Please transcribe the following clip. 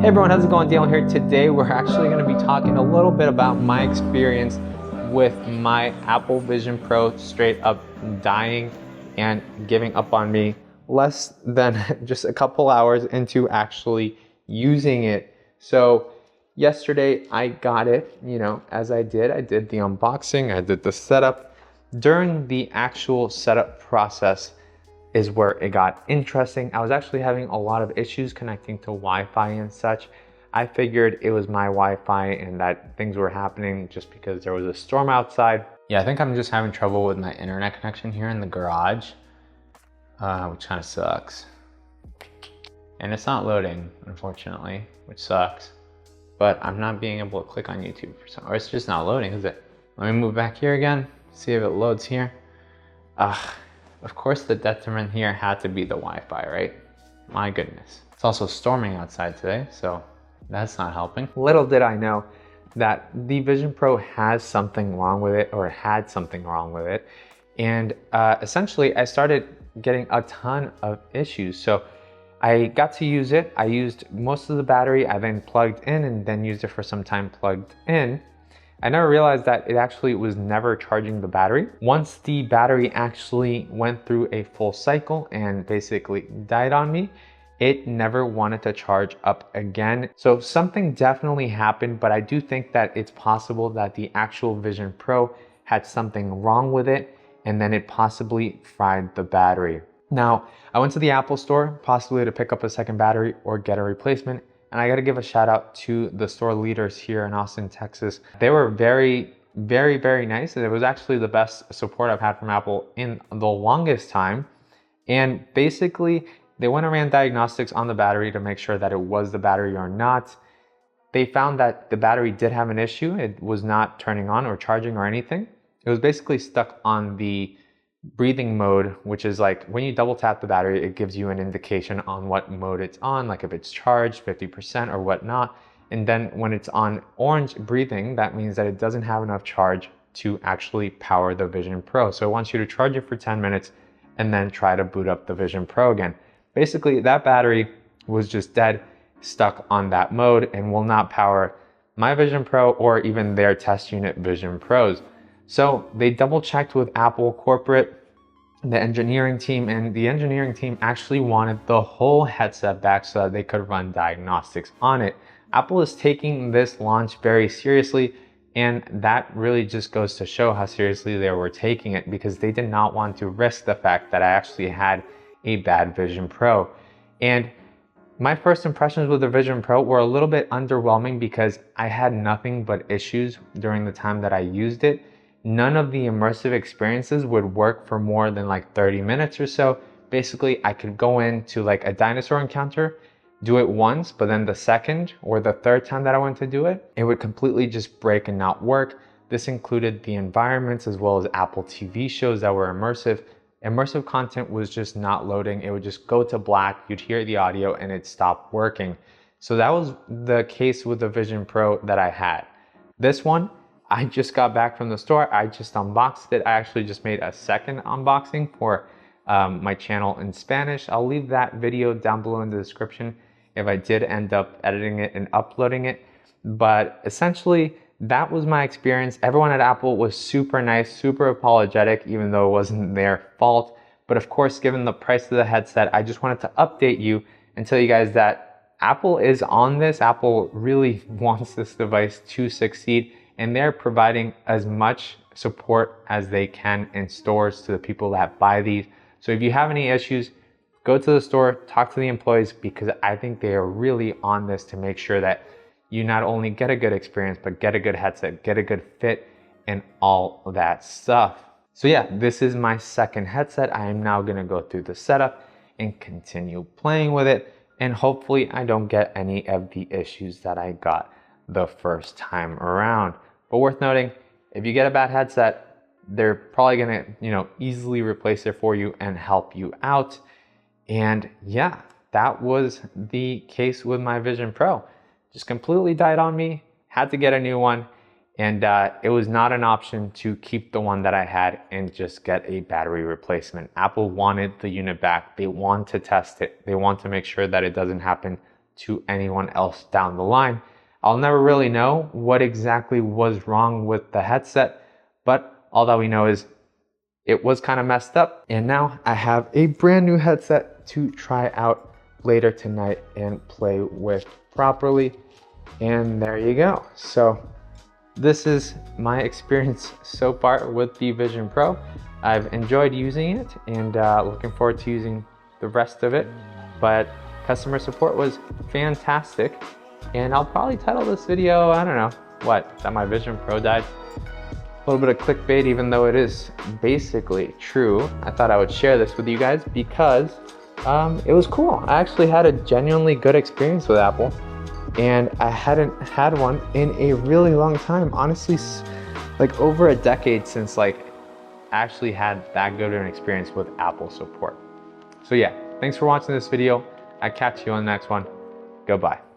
Hey everyone, how's it going? Dale here. Today we're actually going to be talking a little bit about my experience with my Apple Vision Pro straight up dying and giving up on me less than just a couple hours into actually using it. So yesterday I got it, as I did the unboxing, I did the setup. During the actual setup process is where it got interesting. I was actually having a lot of issues connecting to Wi-Fi and such. I figured it was my Wi-Fi and that things were happening just because there was a storm outside. Yeah, I think I'm just having trouble with my internet connection here in the garage, which kind of sucks. And it's not loading, unfortunately, which sucks. But I'm not being able to click on YouTube for some, or it's just not loading, is it? Let me move back here again, see if it loads here. Of course, the detriment here had to be the Wi-Fi, right? My goodness. It's also storming outside today, so that's not helping. Little did I know that the Vision Pro has something wrong with it, or had something wrong with it. And essentially, I started getting a ton of issues. So I got to use it. I used most of the battery. I then plugged in and then used it for some time plugged in. I never realized that it actually was never charging the battery. Once the battery actually went through a full cycle and basically died on me, it never wanted to charge up again. So something definitely happened, but I do think that it's possible that the actual Vision Pro had something wrong with it and then it possibly fried the battery. Now, I went to the Apple store possibly to pick up a second battery or get a replacement. And I gotta give a shout out to the store leaders here in Austin, Texas. They were very, very, very nice. And it was actually the best support I've had from Apple in the longest time. And basically, they went and ran diagnostics on the battery to make sure that it was the battery or not. They found that the battery did have an issue. It was not turning on or charging or anything. It was basically stuck on the breathing mode, which is like when you double tap the battery, it gives you an indication on what mode it's on, like if it's charged 50% or whatnot. And then when it's on orange breathing, that means that it doesn't have enough charge to actually power the Vision Pro. So it wants you to charge it for 10 minutes and then try to boot up the Vision Pro again. Basically, that battery was just dead, stuck on that mode and will not power my Vision Pro or even their test unit Vision Pros. So they double checked with Apple corporate, the engineering team, and the engineering team actually wanted the whole headset back so that they could run diagnostics on it. Apple is taking this launch very seriously, and that really just goes to show how seriously they were taking it, because they did not want to risk the fact that I actually had a bad Vision Pro. And my first impressions with the Vision Pro were a little bit underwhelming because I had nothing but issues during the time that I used it. None of the immersive experiences would work for more than like 30 minutes or so. Basically, I could go into like a dinosaur encounter, do it once, but then the second or the third time that I went to do it, it would completely just break and not work. This included the environments as well as Apple TV shows that were immersive. Immersive content was just not loading. It would just go to black, you'd hear the audio and it stopped working. So that was the case with the Vision Pro that I had. This one, I just got back from the store. I just unboxed it. I actually just made a second unboxing for my channel in Spanish. I'll leave that video down below in the description if I did end up editing it and uploading it. But essentially, that was my experience. Everyone at Apple was super nice, super apologetic, even though it wasn't their fault. But of course, given the price of the headset, I just wanted to update you and tell you guys that Apple is on this. Apple really wants this device to succeed, and they're providing as much support as they can in stores to the people that buy these. So if you have any issues, go to the store, talk to the employees, because I think they are really on this to make sure that you not only get a good experience, but get a good headset, get a good fit, and all of that stuff. So yeah, this is my second headset. I am now gonna go through the setup and continue playing with it. And hopefully I don't get any of the issues that I got the first time around. But worth noting, if you get a bad headset, they're probably gonna, easily replace it for you and help you out. And yeah, that was the case with my Vision Pro. Just completely died on me, had to get a new one. And it was not an option to keep the one that I had and just get a battery replacement. Apple wanted the unit back. They want to test it. They want to make sure that it doesn't happen to anyone else down the line. I'll never really know what exactly was wrong with the headset, but all that we know is it was kind of messed up, and now I have a brand new headset to try out later tonight and play with properly. And there you go. So this is my experience so far with the Vision Pro. I've enjoyed using it and looking forward to using the rest of it, but customer support was fantastic. And I'll probably title this video, I don't know, what, that my Vision Pro died? A little bit of clickbait, even though it is basically true. I thought I would share this with you guys because it was cool. I actually had a genuinely good experience with Apple, and I hadn't had one in a really long time. Honestly, like over a decade since like actually had that good of an experience with Apple support. So yeah, thanks for watching this video. I'll catch you on the next one. Goodbye.